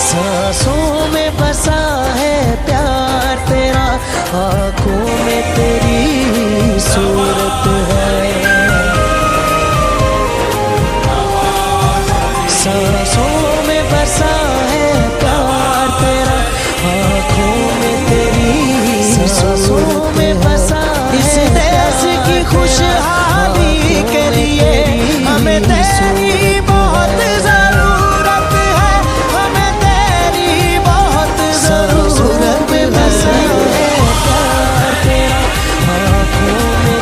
सांसों में बसा है प्यार तेरा, आँखों में तेरी सूरत है। सांसों में बसा है प्यार तेरा, आँखों में तेरी सूरत में बसा इस देश की खुशहाली के लिए हमें तेरी बहुत जरूरत है, हमें तेरी बहुत जरूरत में बसा है प्यार तेरा, आँखों में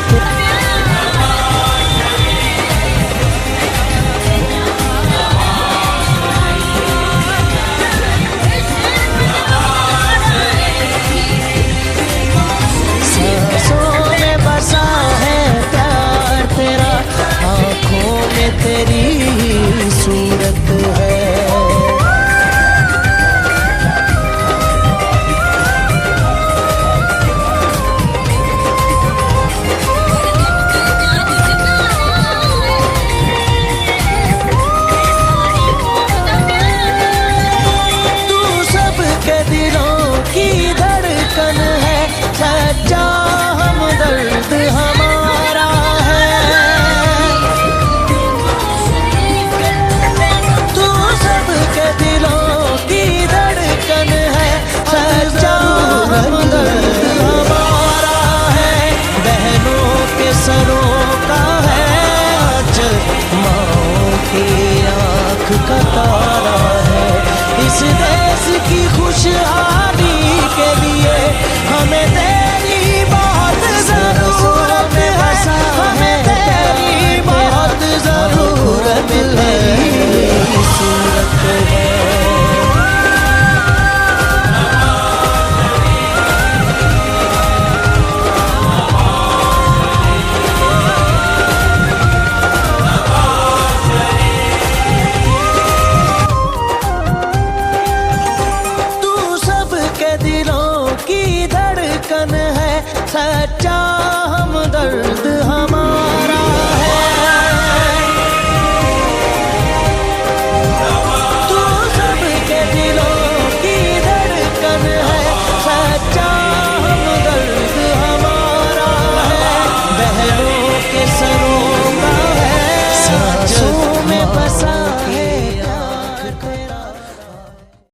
सांसों में बसा है प्यार तेरा, आँखों में तेरी सूरत है। तू सबके दिलों की धड़कन है, सच्चा हमदर्द हमारा है। तू सबके दिलों की धड़कन है, सच्चा हमदर्द हमारा है। बहनों के सरों का है आज, माँओं की आँख का तारा है। इस